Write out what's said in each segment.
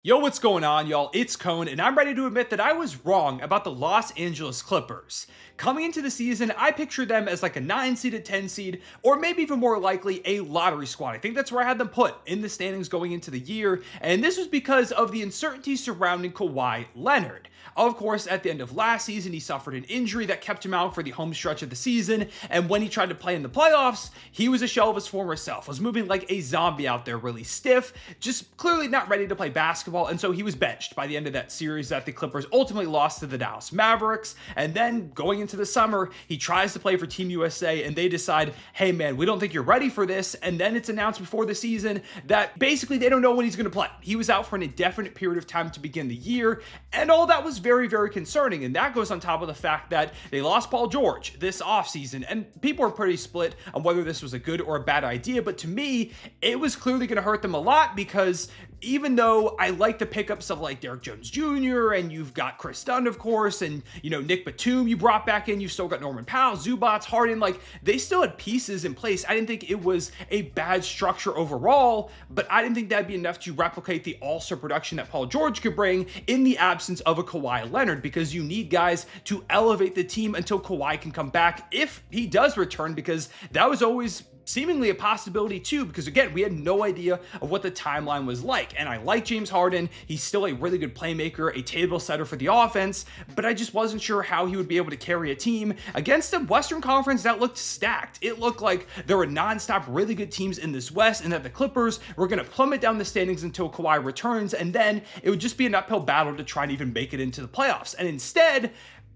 Yo, what's going on, y'all? It's Cone, and I'm ready to admit that I was wrong about the Los Angeles Clippers. Coming into the season, I pictured them as like a 9 seed, a 10 seed, or maybe even more likely a lottery squad. I think that's where I had them put in the standings going into the year, and this was because of the uncertainty surrounding Kawhi Leonard. Of course, at the end of last season, he suffered an injury that kept him out for the home stretch of the season, and when he tried to play in the playoffs, he was a shell of his former self, was moving like a zombie out there, really stiff, just clearly not ready to play basketball, and so he was benched by the end of that series that the Clippers ultimately lost to the Dallas Mavericks. And then going into the summer, he tries to play for Team USA, and they decide, hey man, we don't think you're ready for this. And then it's announced before the season that basically they don't know when he's going to play. He was out for an indefinite period of time to begin the year, and all that was very, very concerning. And that goes on top of the fact that they lost Paul George this offseason, and people are pretty split on whether this was a good or a bad idea. But to me, it was clearly going to hurt them a lot, because even though I like the pickups of like Derrick Jones Jr. and you've got Kris Dunn, of course, and Nick Batum you brought back in, you've still got Norman Powell, Zubac, Harden, like they still had pieces in place. I didn't think it was a bad structure overall, but I didn't think that'd be enough to replicate the all-star production that Paul George could bring in the absence of a Kawhi Leonard, because you need guys to elevate the team until Kawhi can come back if he does return, because that was always seemingly a possibility too, because again, we had no idea of what the timeline was like. And I like James Harden. He's still a really good playmaker, a table setter for the offense, but I just wasn't sure how he would be able to carry a team against a Western Conference that looked stacked. It looked like there were nonstop really good teams in this West, and that the Clippers were going to plummet down the standings until Kawhi returns, and then it would just be an uphill battle to try and even make it into the playoffs. And instead,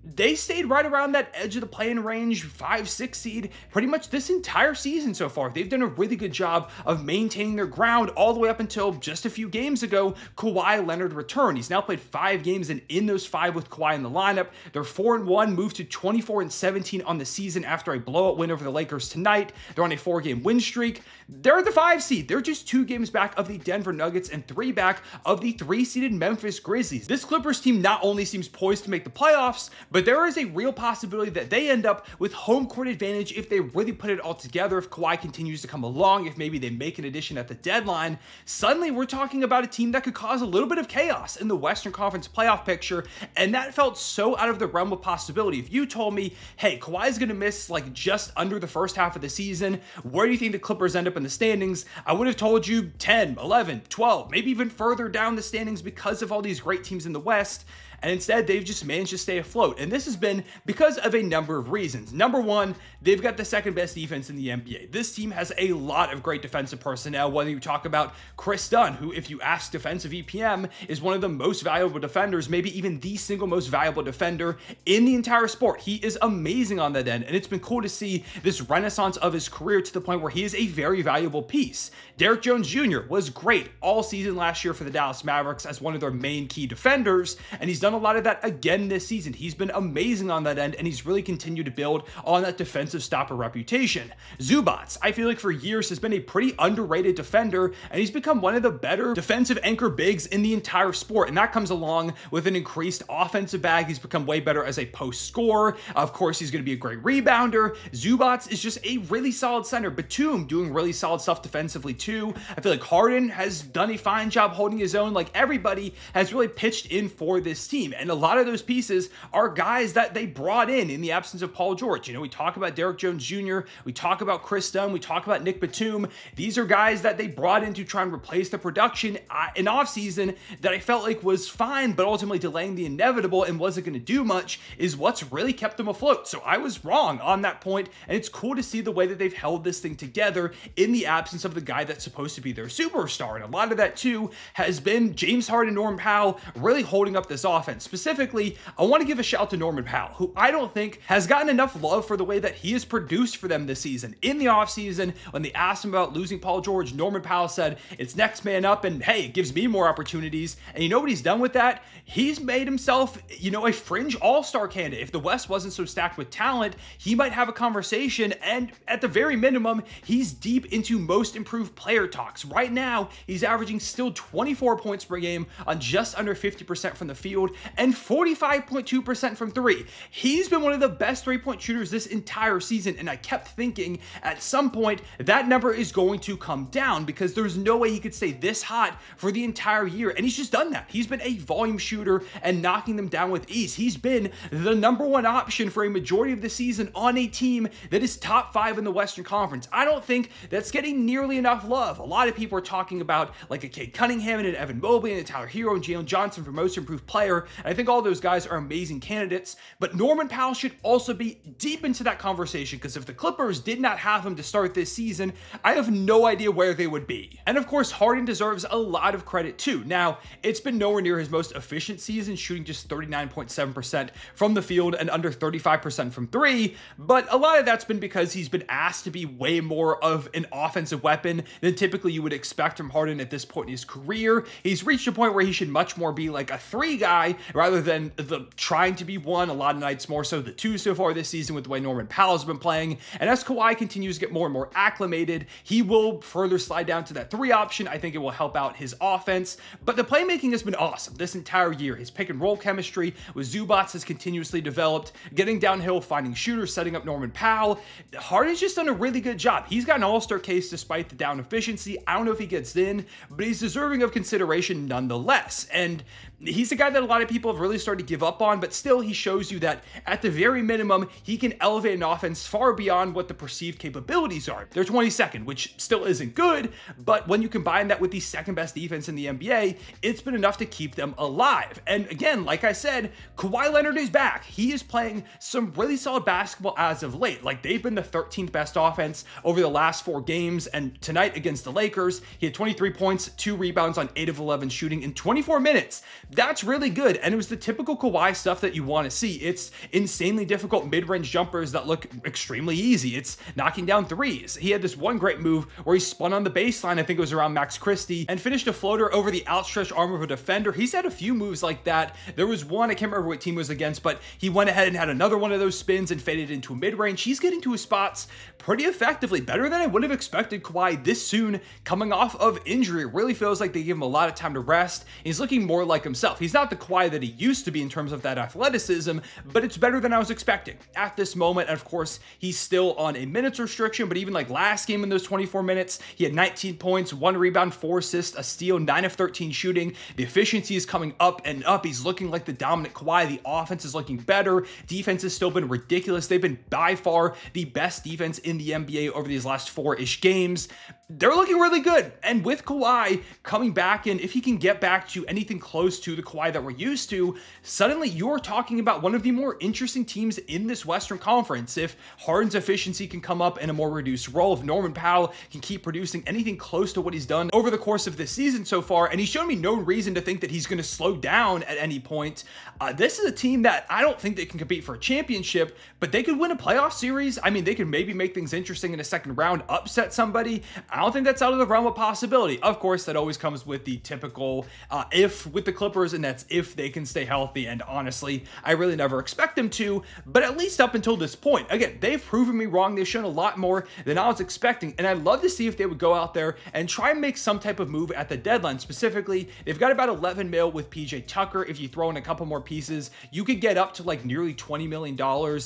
they stayed right around that edge of the play-in range, 5-6 seed, pretty much this entire season so far. They've done a really good job of maintaining their ground all the way up until just a few games ago, Kawhi Leonard returned. He's now played 5 games, and in those 5 with Kawhi in the lineup, they're 4-1, moved to 24-17 on the season after a blowout win over the Lakers tonight. They're on a 4-game win streak. They're the 5 seed. They're just 2 games back of the Denver Nuggets and 3 back of the 3-seeded Memphis Grizzlies. This Clippers team not only seems poised to make the playoffs, but there is a real possibility that they end up with home court advantage if they really put it all together, if Kawhi continues to come along, if maybe they make an addition at the deadline. Suddenly, we're talking about a team that could cause a little bit of chaos in the Western Conference playoff picture, and that felt so out of the realm of possibility. If you told me, hey, Kawhi's going to miss like just under the first half of the season, where do you think the Clippers end up in the standings? I would have told you 10, 11, 12, maybe even further down the standings because of all these great teams in the West. And instead, they've just managed to stay afloat. And this has been because of a number of reasons. Number one, they've got the second best defense in the NBA. This team has a lot of great defensive personnel, whether you talk about Kris Dunn, who, if you ask defensive EPM, is one of the most valuable defenders, maybe even the single most valuable defender in the entire sport. He is amazing on that end, and it's been cool to see this renaissance of his career to the point where he is a very valuable piece. Derrick Jones Jr. was great all season last year for the Dallas Mavericks as one of their main key defenders, and he's done a lot of that again this season. He's been amazing on that end, and he's really continued to build on that defensive stopper reputation. Zubac, I feel like for years has been a pretty underrated defender, and he's become one of the better defensive anchor bigs in the entire sport, and that comes along with an increased offensive bag. He's become way better as a post scorer. Of course, he's going to be a great rebounder. Zubac is just a really solid center. Batum doing really solid stuff defensively too. I feel like Harden has done a fine job holding his own. Like, everybody has really pitched in for this team. And a lot of those pieces are guys that they brought in the absence of Paul George. We talk about Derrick Jones Jr., we talk about Kris Dunn, we talk about Nick Batum. These are guys that they brought in to try and replace the production in offseason that I felt like was fine, but ultimately delaying the inevitable and wasn't going to do much is what's really kept them afloat. So I was wrong on that point, and it's cool to see the way that they've held this thing together in the absence of the guy that's supposed to be their superstar. And a lot of that too has been James Harden and Norman Powell really holding up this offense. Specifically, I want to give a shout to Norman Powell, who I don't think has gotten enough love for the way that he has produced for them this season. In the offseason, when they asked him about losing Paul George, Norman Powell said, it's next man up, and hey, it gives me more opportunities. And you know what he's done with that? He's made himself, a fringe all-star candidate. If the West wasn't so stacked with talent, he might have a conversation, and at the very minimum, he's deep into most improved player talks. Right now, he's averaging still 24 points per game on just under 50% from the field, and 45.2% 40% from three. He's been one of the best three-point shooters this entire season, and I kept thinking at some point that number is going to come down because there's no way he could stay this hot for the entire year, and he's just done that. He's been a volume shooter and knocking them down with ease. He's been the number one option for a majority of the season on a team that is top 5 in the Western Conference. I don't think that's getting nearly enough love. A lot of people are talking about like a Cade Cunningham and an Evan Mobley and a Tyler Hero and Jalen Johnson for most improved player, and I think all those guys are amazing candidates, but Norman Powell should also be deep into that conversation because if the Clippers did not have him to start this season, I have no idea where they would be. And of course, Harden deserves a lot of credit too. Now, it's been nowhere near his most efficient season, shooting just 39.7% from the field and under 35% from three, but a lot of that's been because he's been asked to be way more of an offensive weapon than typically you would expect from Harden at this point in his career. He's reached a point where he should much more be like a 3 guy rather than the trying to be 1, a lot of nights more so the 2 so far this season with the way Norman Powell's been playing. And as Kawhi continues to get more and more acclimated, he will further slide down to that 3 option. I think it will help out his offense, but the playmaking has been awesome this entire year. His pick and roll chemistry with Zubac has continuously developed, getting downhill, finding shooters, setting up Norman Powell. Harden's just done a really good job. He's got an all-star case despite the down efficiency. I don't know if he gets in, but he's deserving of consideration nonetheless. And he's a guy that a lot of people have really started to give up on, but still he shows you that at the very minimum, he can elevate an offense far beyond what the perceived capabilities are. They're 22nd, which still isn't good, but when you combine that with the second best defense in the NBA, it's been enough to keep them alive. And again, like I said, Kawhi Leonard is back. He is playing some really solid basketball as of late. Like, they've been the 13th best offense over the last 4 games, and tonight against the Lakers, he had 23 points, 2 rebounds on 8 of 11 shooting in 24 minutes. That's really good, and it was the typical Kawhi stuff that you want to see. It's insanely difficult mid-range jumpers that look extremely easy. It's knocking down threes. He had this one great move where he spun on the baseline, I think it was around Max Christie, and finished a floater over the outstretched arm of a defender. He's had a few moves like that. There was one, I can't remember what team it was against, but he went ahead and had another one of those spins and faded into a mid-range. He's getting to his spots pretty effectively, better than I would have expected Kawhi this soon coming off of injury. It really feels like they give him a lot of time to rest. He's looking more like himself. He's not the Kawhi that he used to be in terms of that athleticism, but it's better than I was expecting at this moment. And of course, he's still on a minutes restriction, but even like last game in those 24 minutes, he had 19 points, 1 rebound, 4 assists, a steal, 9 of 13 shooting. The efficiency is coming up and up. He's looking like the dominant Kawhi. The offense is looking better. Defense has still been ridiculous. They've been by far the best defense in the NBA over these last 4-ish games. They're looking really good. And with Kawhi coming back, and if he can get back to anything close to the Kawhi that we're used to, suddenly you're talking about one of the more interesting teams in this Western Conference. If Harden's efficiency can come up in a more reduced role, if Norman Powell can keep producing anything close to what he's done over the course of this season so far, and he's shown me no reason to think that he's going to slow down at any point, this is a team that I don't think they can compete for a championship, but they could win a playoff series. I mean, they could maybe make things interesting in a second round, upset somebody. I don't think that's out of the realm of possibility. Of course, that always comes with the typical if with the Clippers, and that's if they can stay healthy. And honestly, I really never expect them to, but at least up until this point, again, they've proven me wrong. They've shown a lot more than I was expecting, and I'd love to see if they would go out there and try and make some type of move at the deadline. Specifically, they've got about 11 mil with PJ Tucker. If you throw in a couple more pieces, you could get up to like nearly $20 million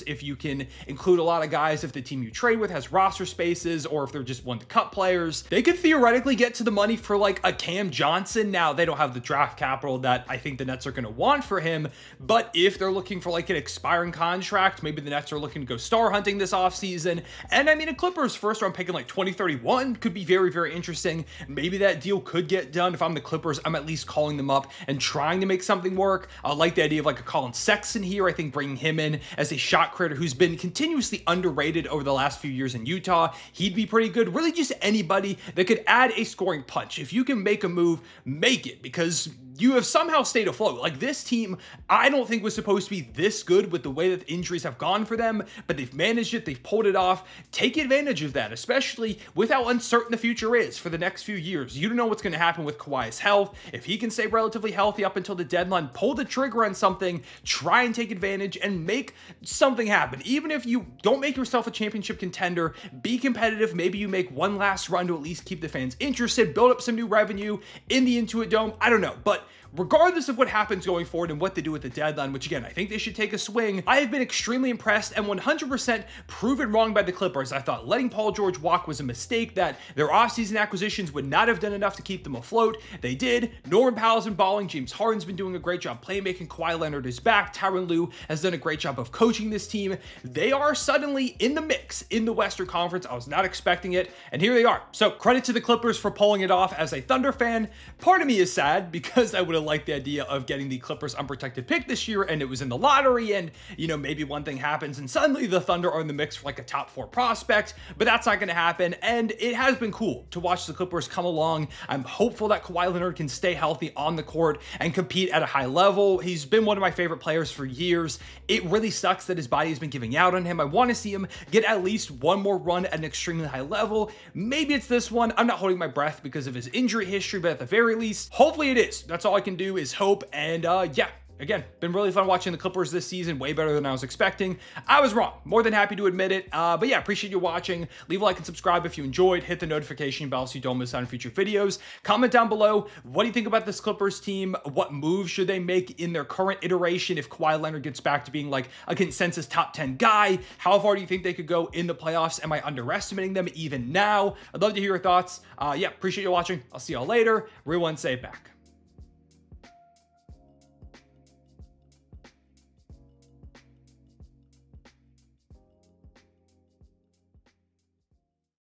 if you can include a lot of guys. If the team you trade with has roster spaces, or if they're just one to cut players, they could theoretically get to the money for like a Cam Johnson. Now, they don't have the draft capital that I think the Nets are going to want for him, but if they're looking for like an expiring contract, maybe the Nets are looking to go star hunting this offseason. And I mean, a Clippers first round pick in like 2031 could be very, very interesting. Maybe that deal could get done. If I'm the Clippers, I'm at least calling them up and trying to make something work. I like the idea of like a Colin Sexton here. I think bringing him in as a shot creator who's been continuously underrated over the last few years in Utah, he'd be pretty good. Really just anybody that could add a scoring punch. If you can make a move, make it, because you have somehow stayed afloat. Like, this team, I don't think was supposed to be this good with the way that injuries have gone for them, but they've managed it. They've pulled it off. Take advantage of that, especially with how uncertain the future is for the next few years. You don't know what's going to happen with Kawhi's health. If he can stay relatively healthy up until the deadline, pull the trigger on something, try and take advantage and make something happen. Even if you don't make yourself a championship contender, be competitive. Maybe you make one last run to at least keep the fans interested, build up some new revenue in the Intuit Dome. I don't know, but regardless of what happens going forward and what they do at the deadline, which again, I think they should take a swing, I have been extremely impressed and 100% proven wrong by the Clippers. I thought letting Paul George walk was a mistake, that their offseason acquisitions would not have done enough to keep them afloat. They did. Norman Powell's been balling. James Harden's been doing a great job playmaking. Kawhi Leonard is back. Tyronn Lue has done a great job of coaching this team. They are suddenly in the mix in the Western Conference. I was not expecting it, and here they are. So credit to the Clippers for pulling it off. As a Thunder fan, part of me is sad because I would have liked the idea of getting the Clippers unprotected pick this year, and it was in the lottery, and maybe one thing happens and suddenly the Thunder are in the mix for like a top 4 prospect, but that's not going to happen. And it has been cool to watch the Clippers come along. I'm hopeful that Kawhi Leonard can stay healthy on the court and compete at a high level. He's been one of my favorite players for years. It really sucks that his body has been giving out on him. I want to see him get at least one more run at an extremely high level. Maybe it's this one. I'm not holding my breath because of his injury history, but at the very least, hopefully it is. That's all I can do is hope. And yeah. Again, been really fun watching the Clippers this season, way better than I was expecting. I was wrong, more than happy to admit it. But yeah, appreciate you watching. Leave a like and subscribe if you enjoyed. Hit the notification bell so you don't miss out on future videos. Comment down below, what do you think about this Clippers team? What moves should they make in their current iteration if Kawhi Leonard gets back to being like a consensus top 10 guy? How far do you think they could go in the playoffs? Am I underestimating them even now? I'd love to hear your thoughts. Yeah, appreciate you watching. I'll see y'all later. Real one, say it back.